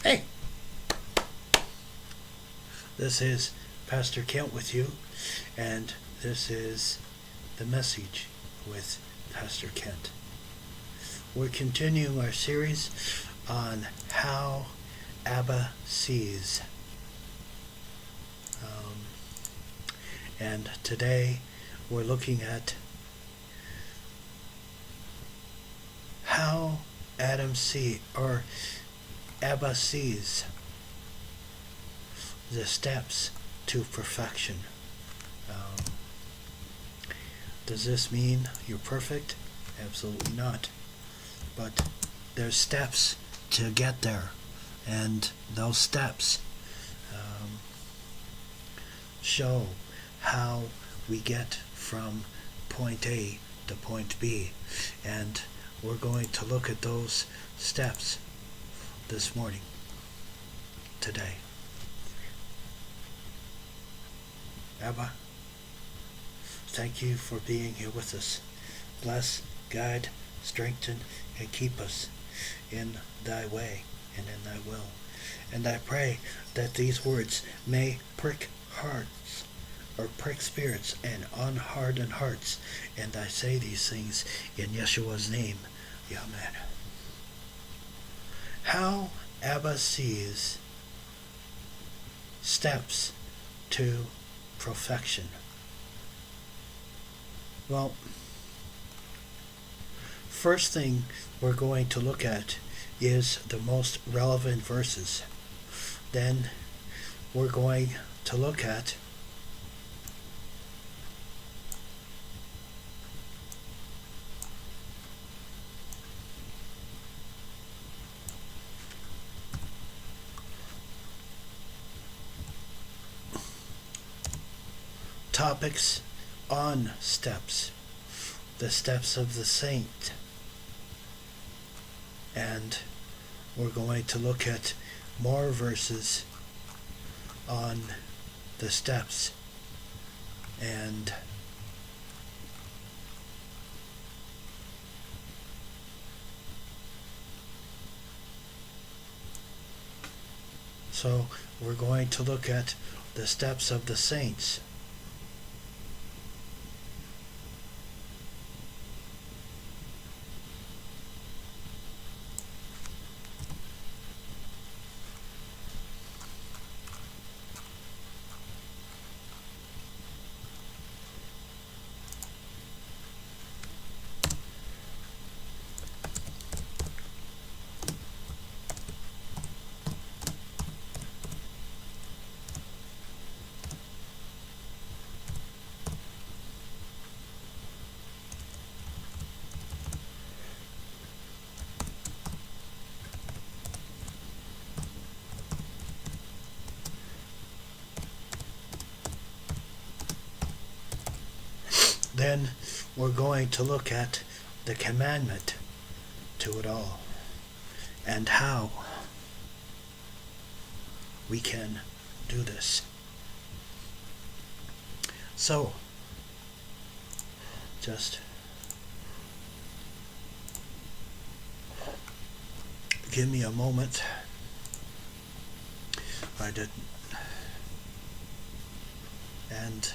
Hey, this is Pastor Kent with you, and this is the message with Pastor Kent. We're continuing our series on how Abba sees. And today we're looking at how Abba sees the steps to perfection. Does this mean you're perfect? Absolutely not. But there's steps to get there, and those steps show how we get from point A to point B, and we're going to look at those steps this morning, today. Abba, thank you for being here with us. Bless, guide, strengthen, and keep us in thy way and in thy will. And I pray that these words may prick hearts, or prick spirits, and unharden hearts. And I say these things in Yeshua's name. Amen. How Abba sees steps to perfection. Well, first thing we're going to look at is the most relevant verses. Then we're going to look at topics on steps, the steps of the saint. And we're going to look at more verses on the steps and so we're going to look at the steps of the saints. Then we're going to look at the commandment to it all and how we can do this. So, just give me a moment. I didn't. And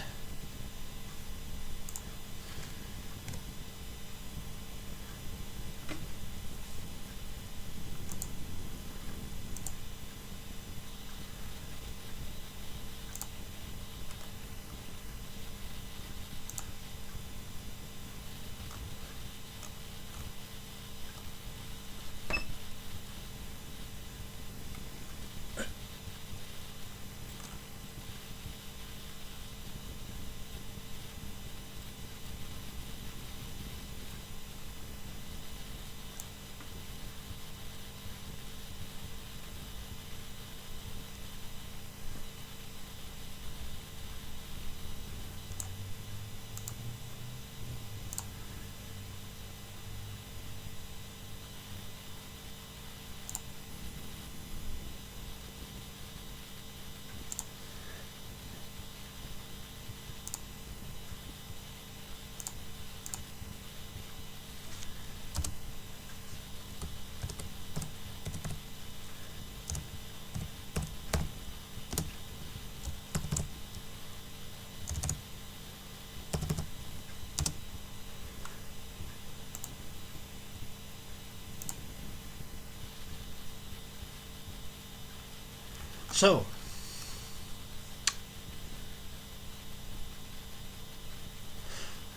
So,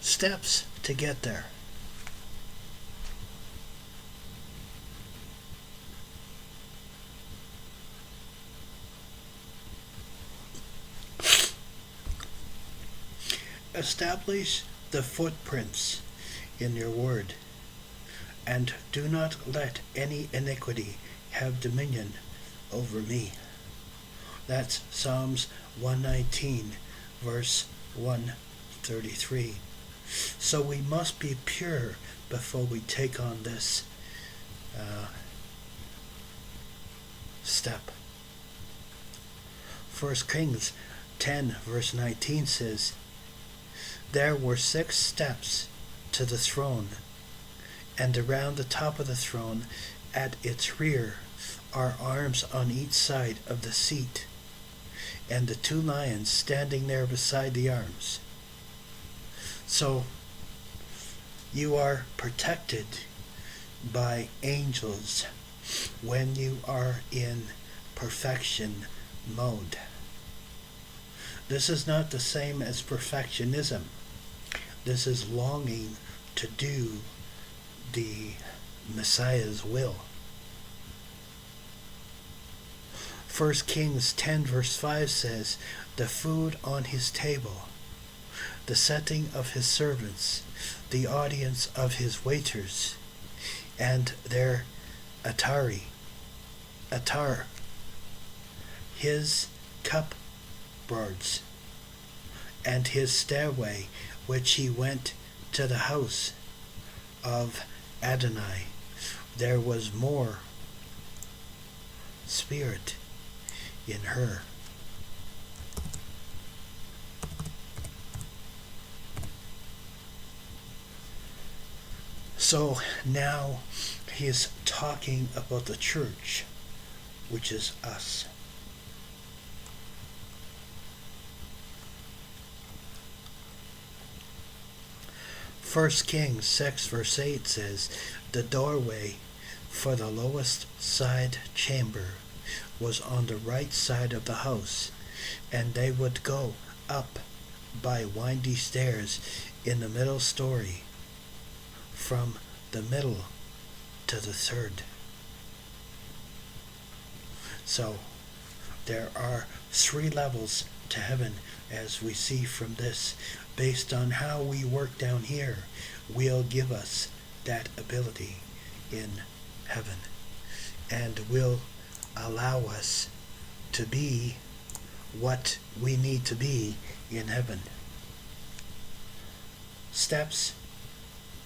steps to get there. Establish the footprints in your word, and do not let any iniquity have dominion over me. That's Psalms 119, verse 133. So we must be pure before we take on this step. 1 Kings 10, verse 19 says, there were 6 steps to the throne, and around the top of the throne at its rear are arms on each side of the seat, and the 2 lions standing there beside the arms. So you are protected by angels when you are in perfection mode. This is not the same as perfectionism. This is longing to do the Messiah's will. 1 Kings 10 verse 5 says, the food on his table, the setting of his servants, the audience of his waiters, and their attar, his cupboards, and his stairway, which he went to the house of Adonai. There was more spirit in her. So now he is talking about the church, which is us. 1 Kings 6 verse 8 says, the doorway for the lowest side chamber was on the right side of the house, and they would go up by windy stairs in the middle story, from the middle to the third. So there are 3 levels to heaven, as we see from this. Based on how we work down here, will give us that ability in heaven, and will allow us to be what we need to be in heaven. Steps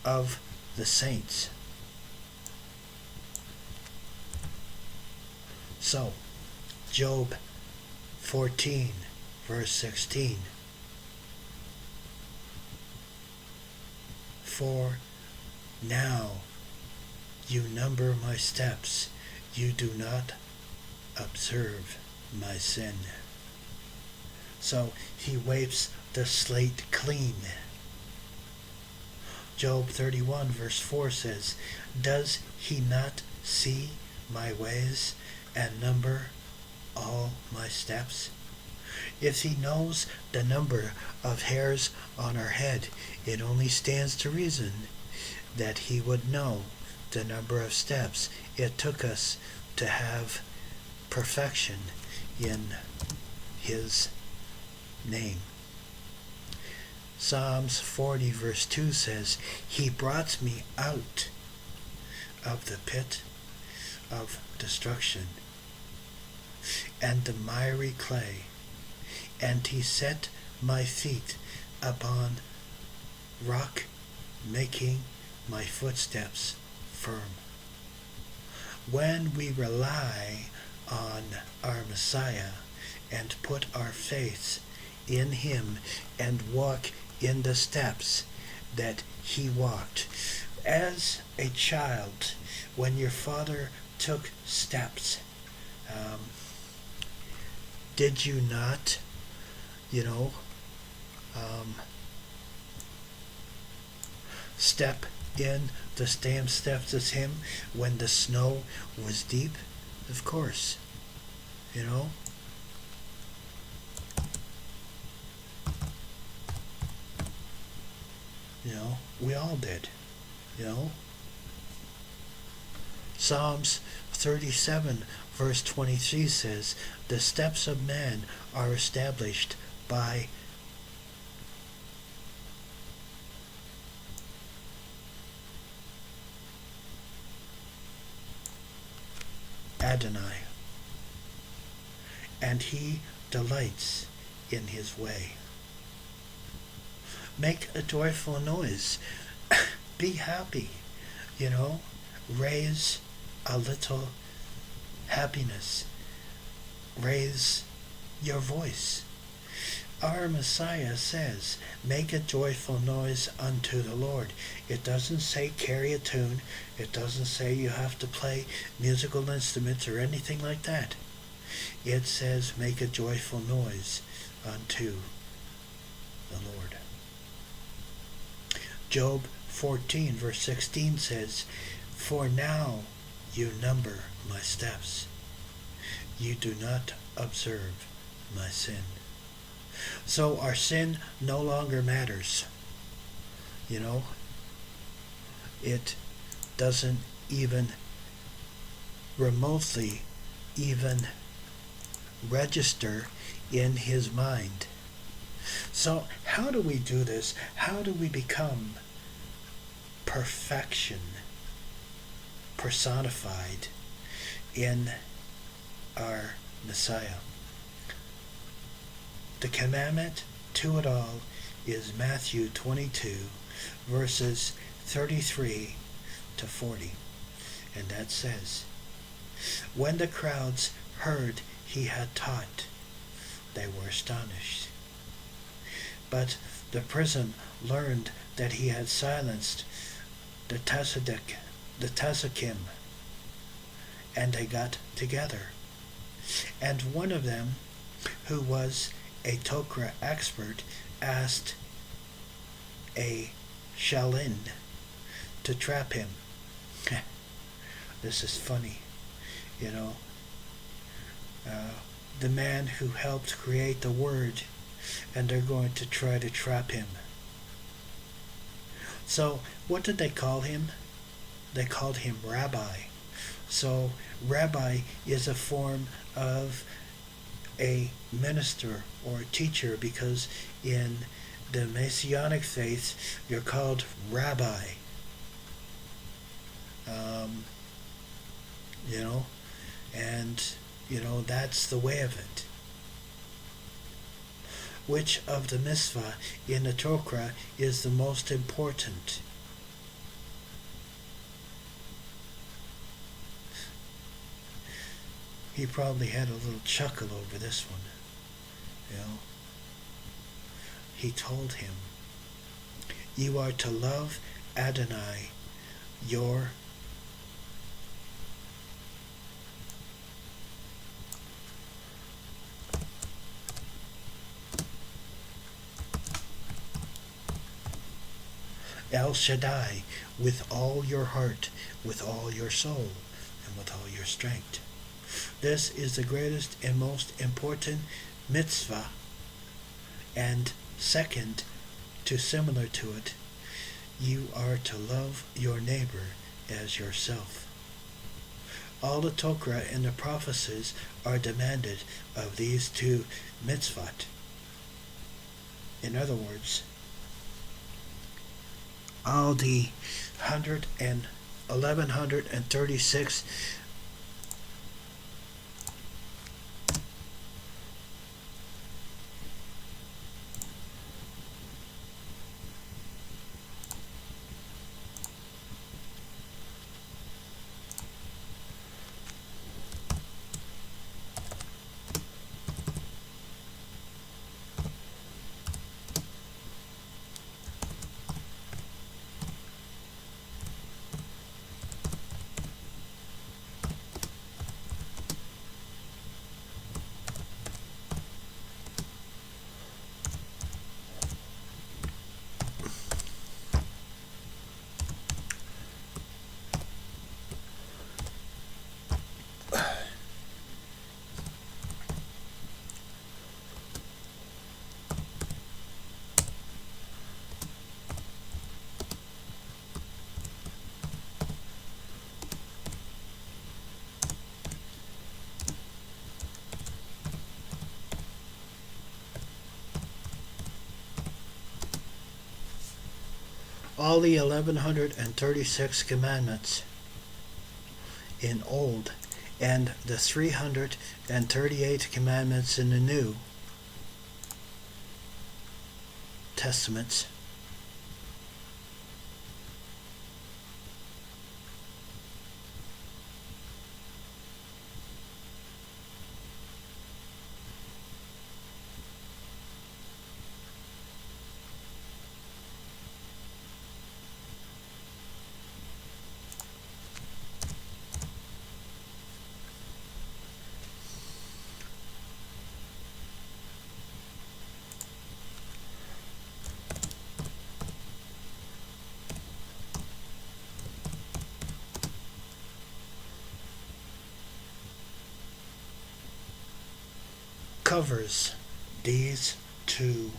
of the saints. So, Job 14, verse 16. For now you number my steps, you do not observe my sin. So he wipes the slate clean. Job 31 verse 4 says, does he not see my ways and number all my steps? If he knows the number of hairs on our head, it only stands to reason that he would know the number of steps it took us to have perfection in his name. Psalms 40 verse 2 says, he brought me out of the pit of destruction and the miry clay, and he set my feet upon rock, making my footsteps firm. When we rely on our Messiah and put our faith in him and walk in the steps that he walked. As a child, when your father took steps, did you not, step in the same steps as him when the snow was deep? Of course, We all did. You know, Psalms 37 verse 23 says, "The steps of man are established by Adonai, and he delights in his way." Make a joyful noise. Be happy. Raise a little happiness. Raise your voice. Our Messiah says, make a joyful noise unto the Lord. It doesn't say carry a tune. It doesn't say you have to play musical instruments or anything like that. It says make a joyful noise unto the Lord. Job 14 verse 16 says, "For now you number my steps. You do not observe my sin." So our sin no longer matters. It doesn't even remotely even register in his mind. So how do we do this? How do we become perfection personified in our Messiah? The commandment to it all is Matthew 22 verses 33 to 40. And that says, "When the crowds heard he had taught, they were astonished. But the prison learned that he had silenced the Tzaddikim, and they got together. And one of them, who was a Torah expert, asked a Shalin to trap him." This is funny, the man who helped create the word, and they're going to try to trap him. So what did they call him? They called him Rabbi. So Rabbi is a form of a minister or a teacher, because in the messianic faith you're called Rabbi. And that's the way of it. Which of the mitzvah in the Torah is the most important? He probably had a little chuckle over this one. He told him, "You are to love Adonai, your El Shaddai with all your heart, with all your soul, and with all your strength." This is the greatest and most important mitzvah, and second to similar to it, you are to love your neighbor as yourself. All the Torah and the prophecies are demanded of these two mitzvot. In other words, all the 1136 all the 1136 commandments in Old and the 338 commandments in the New Testaments, covers these two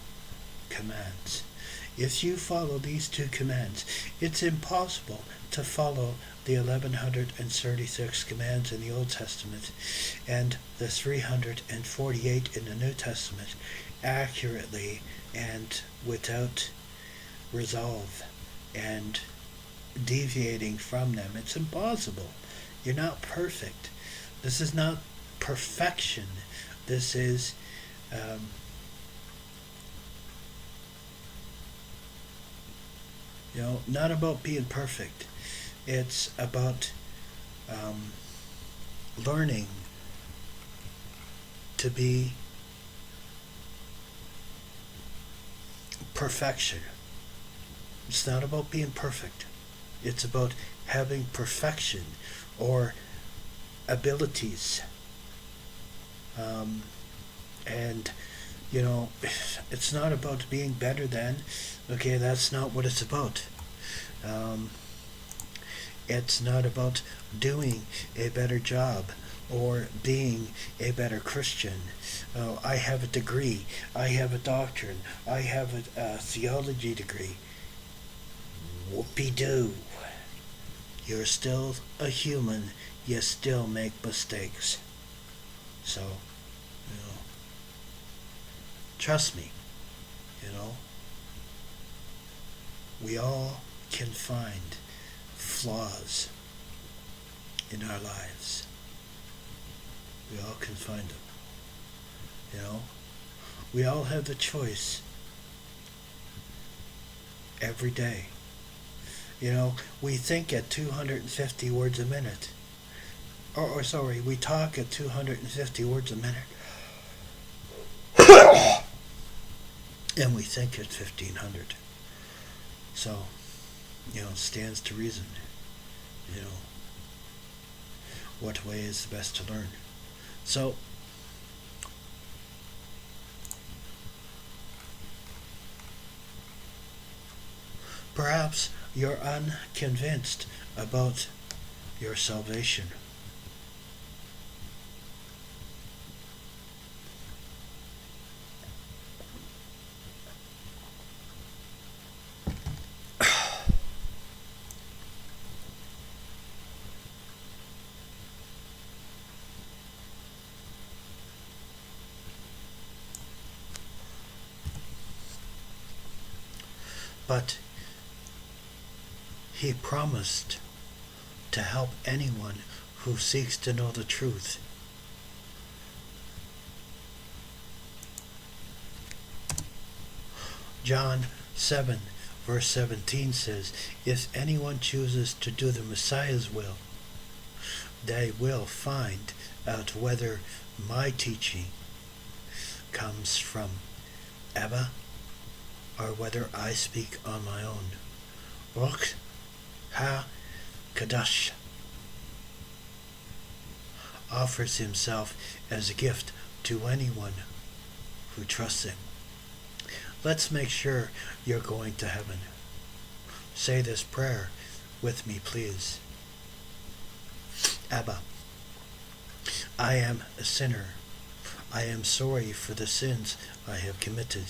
commands. If you follow these two commands, it's impossible to follow the 1136 commands in the Old Testament and the 348 in the New Testament accurately and without resolve and deviating from them. It's impossible. You're not perfect. This is not perfection. This is not about being perfect. It's about learning to be perfection. It's not about being perfect. It's about having perfection or abilities. And it's not about being better than. Okay, that's not what it's about. It's not about doing a better job or being a better Christian. I have a degree. I have a doctrine. I have a theology degree. Whoopie-doo. You're still a human. You still make mistakes. So, trust me, we all can find flaws in our lives. We all can find them. We all have the choice every day. We think at 250 words a minute. We talk at 250 words a minute. And we think at 1,500. So, it stands to reason, what way is the best to learn. So, perhaps you're unconvinced about your salvation. But he promised to help anyone who seeks to know the truth. John 7 verse 17 says, if anyone chooses to do the Messiah's will, they will find out whether my teaching comes from Abba or whether I speak on my own. Ruach HaKadosh offers himself as a gift to anyone who trusts him. Let's make sure you're going to heaven. Say this prayer with me, please. Abba, I am a sinner. I am sorry for the sins I have committed.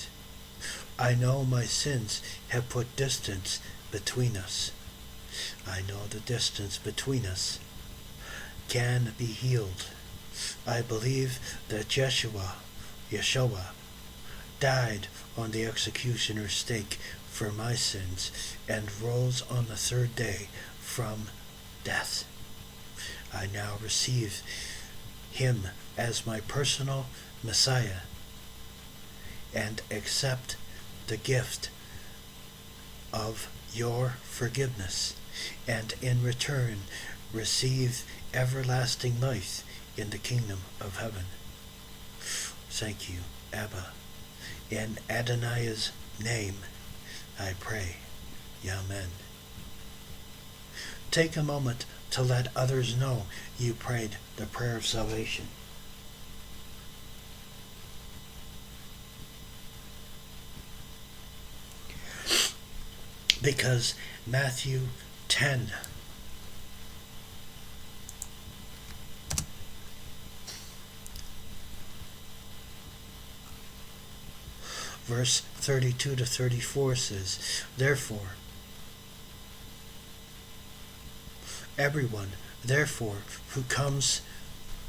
I know my sins have put distance between us. I know the distance between us can be healed. I believe that Yahuah Yahushua died on the executioner's stake for my sins and rose on the third day from death. I now receive him as my personal Messiah and accept the gift of your forgiveness, and in return receive everlasting life in the kingdom of heaven. Thank you, Abba. In Adonai's name I pray. Amen. Take a moment to let others know you prayed the prayer of salvation. Because Matthew 10 verse 32 to 34 says, Therefore, everyone,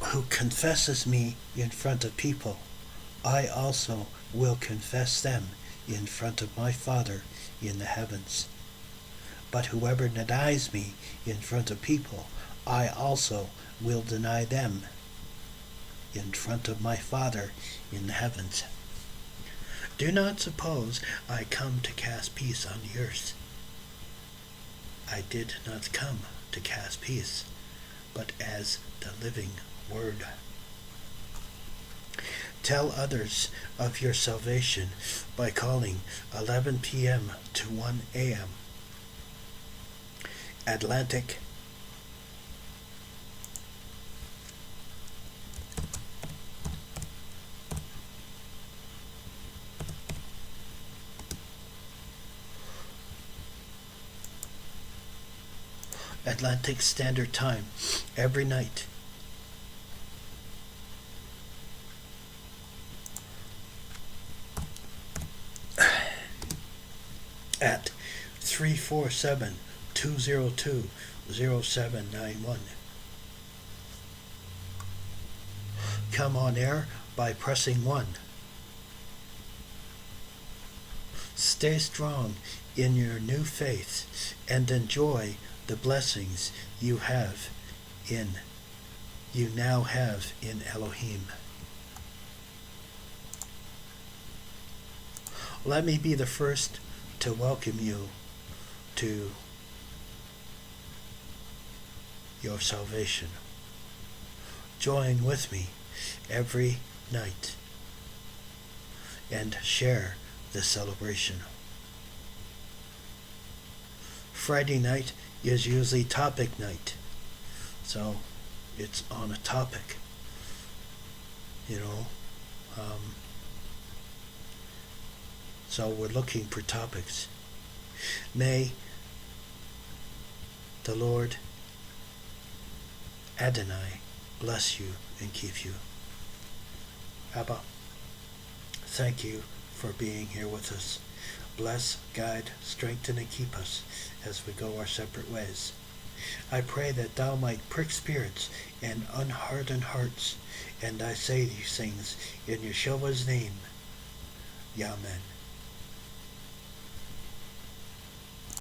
who confesses me in front of people, I also will confess them in front of my Father in the heavens. But whoever denies me in front of people, I also will deny them in front of my Father in the heavens. Do not suppose I come to cast peace on the earth. I did not come to cast peace, but as the living word. Tell others of your salvation by calling 11 p.m. to 1 a.m. Atlantic Standard Time every night. At 347-202-0791. Come on air by pressing 1. Stay strong in your new faith and enjoy the blessings you now have in Elohim. Let me be the first to welcome you to your salvation. Join with me every night and share the celebration. Friday night is usually topic night, so it's on a topic, so we're looking for topics. May the Lord Adonai bless you and keep you. Abba, thank you for being here with us. Bless, guide, strengthen, and keep us as we go our separate ways. I pray that thou might prick spirits and unharden hearts, and I say these things in Yeshua's name. Amen.